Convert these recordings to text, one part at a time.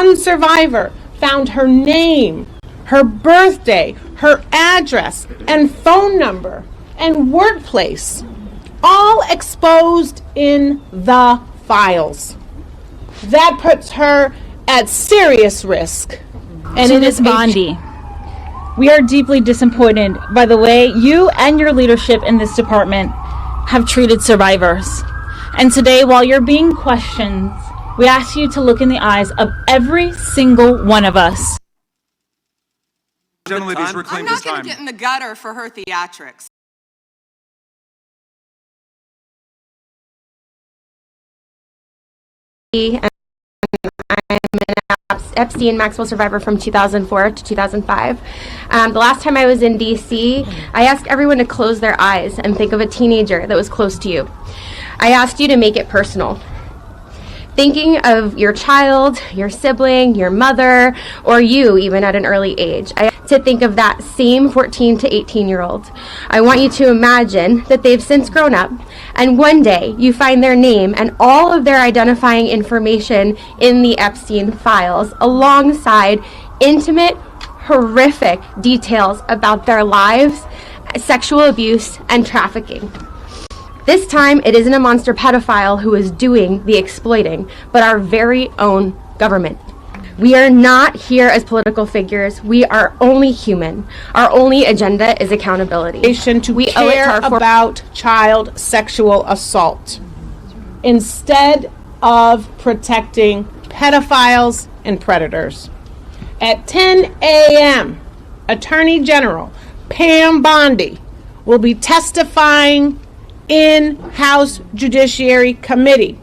One survivor found her name, her birthday, her address, and phone number, and workplace, all exposed in the files. That puts her at serious risk. And to Ms. Bondi, we are deeply disappointed by the way you and your leadership in this department have treated survivors. And today, while you're being questioned, we ask you to look in the eyes of every single one of us. I'm not going to get in the gutter for her theatrics. And I'm an Epstein Maxwell survivor from 2004 to 2005. The last time I was in DC, I asked everyone to close their eyes and think of a teenager that was close to you. I asked you to make it personal. Thinking of your child, your sibling, your mother, or you even at an early age. To think of that same 14 to 18-year-old. I want you to imagine that they've since grown up, and one day you find their name and all of their identifying information in the Epstein files, alongside intimate, horrific details about their lives, sexual abuse, and trafficking. This time, it isn't a monster pedophile who is doing the exploiting, but our very own government. We are not here as political figures. We are only human. Our only agenda is accountability. We care about child sexual assault instead of protecting pedophiles and predators. At 10 a.m., Attorney General Pam Bondi will be testifying in House Judiciary Committee.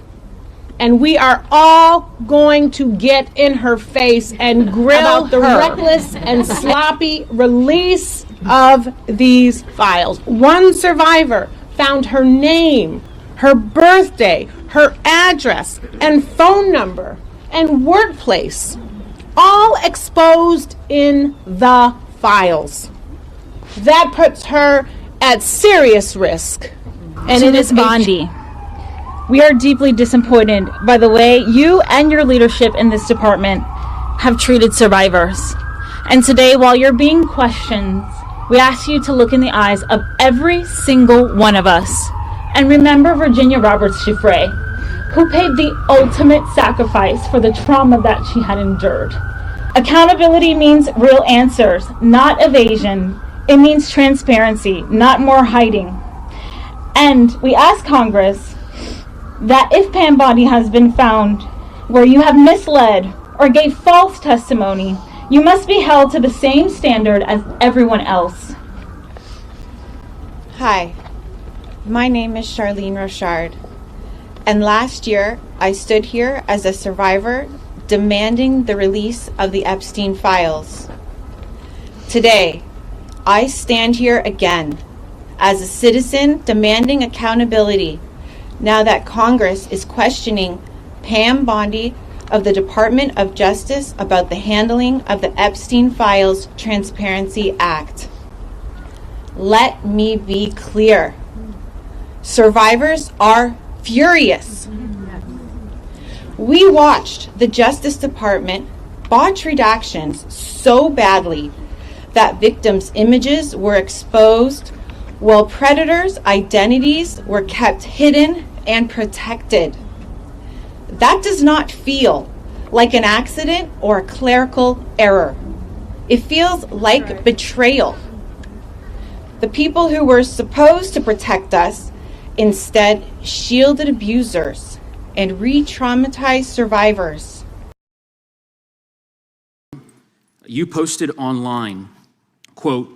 And we are all going to get in her face and grill the reckless and sloppy release of these files. One survivor found her name, her birthday, her address, and phone number, and workplace, all exposed in the files. That puts her at serious risk. And to Ms. Bondi, we are deeply disappointed by the way you and your leadership in this department have treated survivors. And today, while you're being questioned, we ask you to look in the eyes of every single one of us. And remember Virginia Roberts Giuffre, who paid the ultimate sacrifice for the trauma that she had endured. Accountability means real answers, not evasion. It means transparency, not more hiding. And we ask Congress that if Pam Bondi has been found where you have misled or gave false testimony, you must be held to the same standard as everyone else. Hi, my name is Charlene Rochard, and last year I stood here as a survivor demanding the release of the Epstein files. Today, I stand here again as a citizen demanding accountability now that Congress is questioning Pam Bondi of the Department of Justice about the handling of the Epstein Files Transparency Act. Let me be clear. Survivors are furious. We watched the Justice Department botch redactions so badly that victims' images were exposed while predators' identities were kept hidden and protected. That does not feel like an accident or a clerical error. It feels like betrayal. The people who were supposed to protect us instead shielded abusers and re-traumatized survivors. You posted online, quote,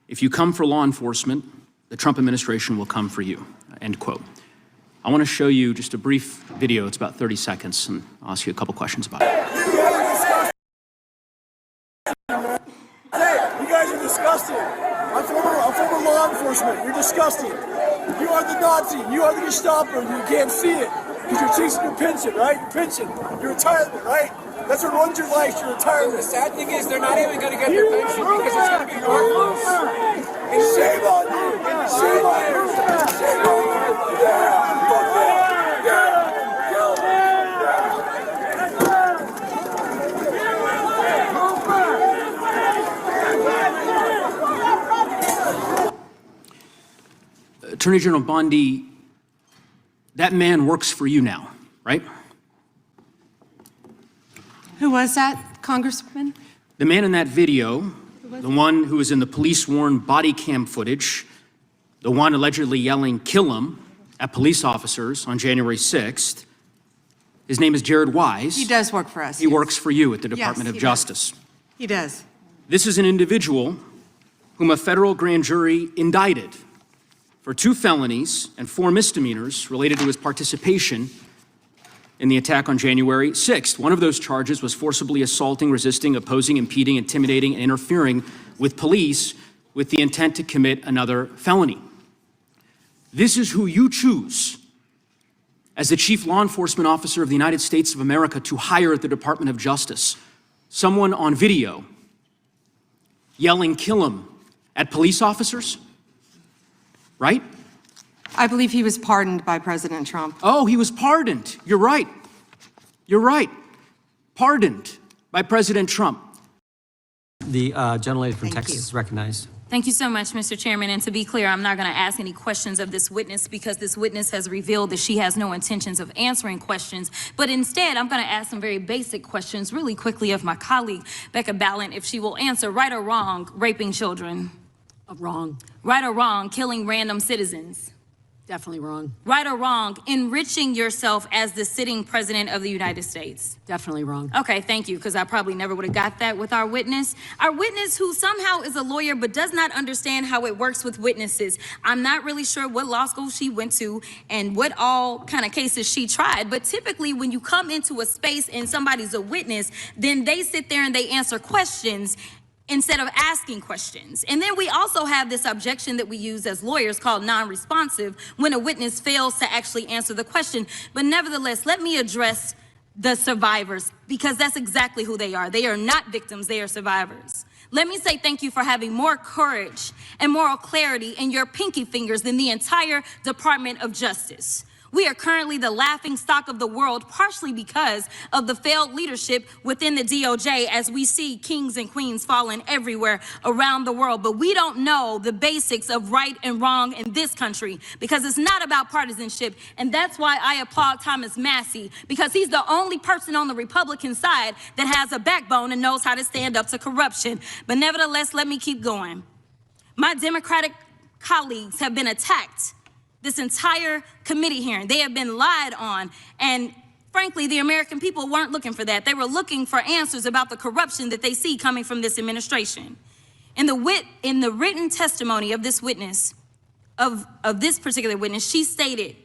"If you come for law enforcement, the Trump administration will come for you," end quote. I want to show you just a brief video. It's about 30 seconds, and I'll ask you a couple questions about it. Hey, you guys are disgusting. I'm former law enforcement. You're disgusting. You are the Nazi. You are the Gestapo. You can't see it because you're chasing your pension, right? Your pension, your retirement, right? That's what runs your life, your retirement. The sad thing is they're not even going to get their pension because it's going to be worthless. And shame on you. Shame on you. Shame on you. Yeah. Fuck yeah. Yeah. Attorney General Bondi, that man works for you now, right? Who was that, Congressman? The man in that video, the one who was in the police-worn body cam footage, the one allegedly yelling, "Kill him," at police officers on January 6th, his name is Jared Wise. He does work for us. He works for you at the Department of he Justice. does. He does. This is an individual whom a federal grand jury indicted for 2 felonies and 4 misdemeanors related to his participation in the attack on January 6th. One of those charges was forcibly assaulting, resisting, opposing, impeding, intimidating, and interfering with police with the intent to commit another felony. This is who you choose as the Chief Law Enforcement Officer of the United States of America to hire at the Department of Justice. Someone on video yelling, "Kill him," at police officers, right? I believe he was pardoned by President Trump. Oh, he was pardoned. You're right. You're right. Pardoned by President Trump. The gentlelady from Texas is recognized. Thank you so much, Mr. Chairman. And to be clear, I'm not going to ask any questions of this witness because this witness has revealed that she has no intentions of answering questions. But instead, I'm going to ask some very basic questions really quickly of my colleague, Becca Ballant, if she will answer right or wrong, raping children. Wrong. Right or wrong, killing random citizens. Definitely wrong. Right or wrong, enriching yourself as the sitting president of the United States. Definitely wrong. Okay, thank you, because I probably never would have got that with our witness. Our witness who somehow is a lawyer but does not understand how it works with witnesses. I'm not really sure what law school she went to and what all kind of cases she tried, but typically when you come into a space and somebody's a witness, then they sit there and they answer questions instead of asking questions. And then we also have this objection that we use as lawyers called non-responsive when a witness fails to actually answer the question. But nevertheless, let me address the survivors because that's exactly who they are. They are not victims, they are survivors. Let me say thank you for having more courage and moral clarity in your pinky fingers than the entire Department of Justice. We are currently the laughing stock of the world, partially because of the failed leadership within the DOJ as we see kings and queens falling everywhere around the world. But we don't know the basics of right and wrong in this country because it's not about partisanship. And that's why I applaud Thomas Massie, because he's the only person on the Republican side that has a backbone and knows how to stand up to corruption. But nevertheless, let me keep going. My Democratic colleagues have been attacked this entire committee hearing. They have been lied on, and frankly, the American people weren't looking for that. They were looking for answers about the corruption that they see coming from this administration. In the written testimony of this witness, of this particular witness, she stated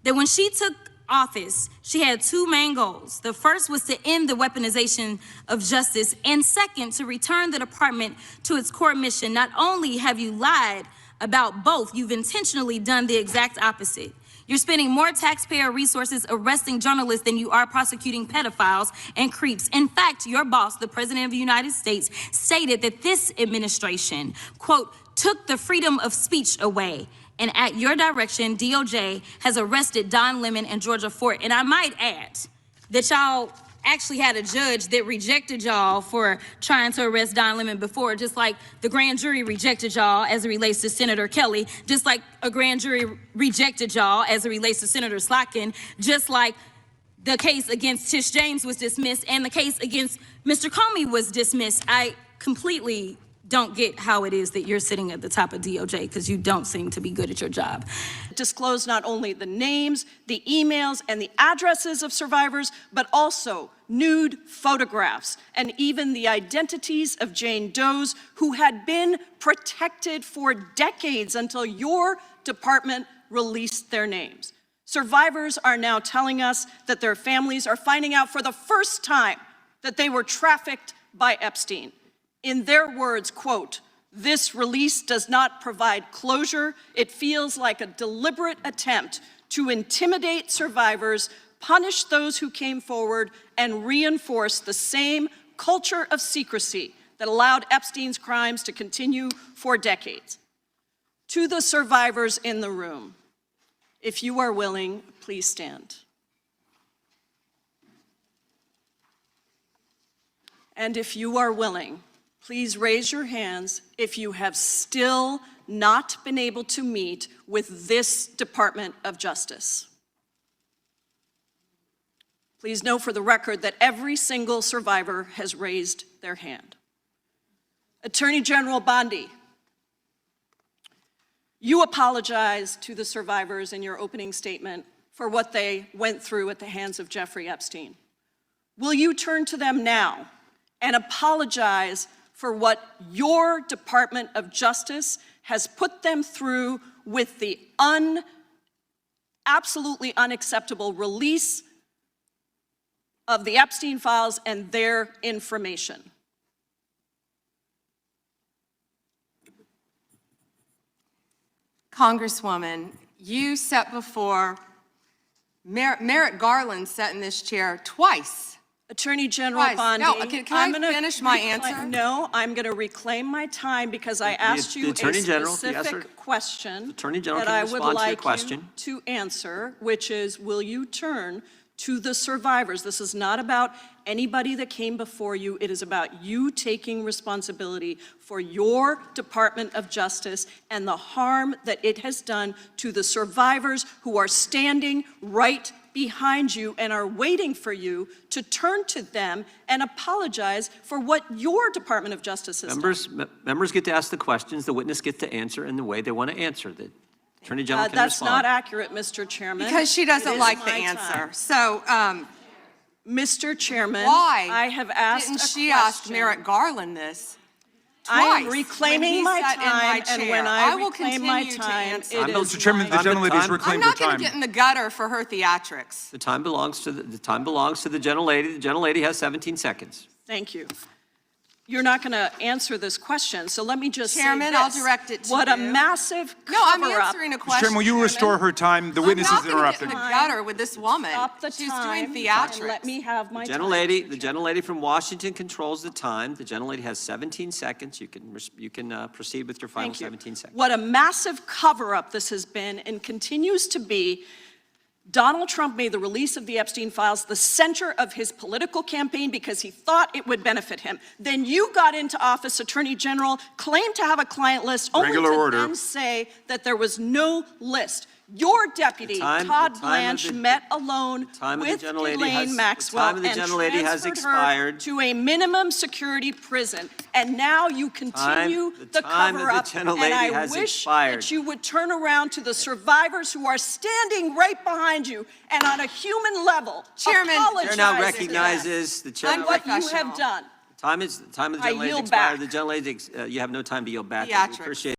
that when she took office, she had 2 main goals. The first was to end the weaponization of justice, and second, to return the department to its core mission. Not only have you lied about both, you've intentionally done the exact opposite. You're spending more taxpayer resources arresting journalists than you are prosecuting pedophiles and creeps. In fact, your boss, the President of the United States, stated that this administration, quote, took the freedom of speech away. And at your direction, DOJ has arrested Don Lemon and Georgia Fort. And I might add that y'all actually had a judge that rejected y'all for trying to arrest Don Lemon before, just like the grand jury rejected y'all as it relates to Senator Kelly, just like a grand jury rejected y'all as it relates to Senator Slotkin, just like the case against Tish James was dismissed and the case against Mr. Comey was dismissed. I completely don't get how it is that you're sitting at the top of DOJ because you don't seem to be good at your job. Disclose not only the names, the emails, and the addresses of survivors, but also nude photographs and even the identities of Jane Does who had been protected for decades until your department released their names. Survivors are now telling us that their families are finding out for the first time that they were trafficked by Epstein. In their words, quote, "This release does not provide closure. It feels like a deliberate attempt to intimidate survivors, punish those who came forward, and reinforce the same culture of secrecy that allowed Epstein's crimes to continue for decades." To the survivors in the room, if you are willing, please stand. And if you are willing, please raise your hands if you have still not been able to meet with this Department of Justice. Please note for the record that every single survivor has raised their hand. Attorney General Bondi, you apologized to the survivors in your opening statement for what they went through at the hands of Jeffrey Epstein. Will you turn to them now and apologize for what your Department of Justice has put them through with the absolutely unacceptable release of the Epstein files and their information? Congresswoman, you sat before, Merrick Garland sat in this chair twice. Attorney General Twice. Bondi, No, can I finish my answer? No, I'm going to reclaim my time because I asked you a Attorney General, specific question Attorney General that can I would respond to your like question. you to answer, which is, will you turn to the survivors? This is not about anybody that came before you. It is about you taking responsibility for your Department of Justice and the harm that it has done to the survivors who are standing right behind you and are waiting for you to turn to them and apologize for what your Department of Justice has done. Members get to ask the questions, the witness gets to answer in the way they want to answer. The Attorney General can That's respond. not accurate, Mr. Chairman. Because she It doesn't is like the my answer. time. So, Mr. Chairman, why I have asked didn't a she question. ask Merrick Garland this? I am twice reclaiming when he my sat in my time, and chair? when I will reclaim my continue to time, answer. it is Mr. Chairman, the my gentlelady's I'm reclaimed I'm her not going time. to get in the gutter for her theatrics. The time belongs to the time belongs to the gentlelady. The gentlelady has 17 seconds. Thank you. You're not going to answer this question, so let me just Chairman, say this. I'll direct it to What a you. massive No, I'm cover-up. answering a Mr. question. Chairman, will you Chairman. restore her time? The witness I'm is not going to get interrupted. in the gutter with this woman. Stop the She's time doing and theatrics. let me have my time. The gentlelady from Washington controls the time. The gentlelady has 17 seconds. You can proceed with your final Thank you. 17 seconds. What a massive cover-up this has been and continues to be. Donald Trump made the release of the Epstein files the center of his political campaign because he thought it would benefit him. Then you got into office, Attorney General, claimed to have a client list, only Regular to order. then say that there was no list. Your deputy, Todd Blanche, met alone with Ghislaine Maxwell and transferred her to a minimum security prison. And now you continue the cover-up, and I wish that you would turn around to the survivors who are standing right behind you and on a human level, Chairman, apologize The chair now to recognizes the chair. them now on what you Unprofessional. have done. Time of the I gentlelady yield expired. back. The gentlelady, you have no time to yield back. We Theatrics. appreciate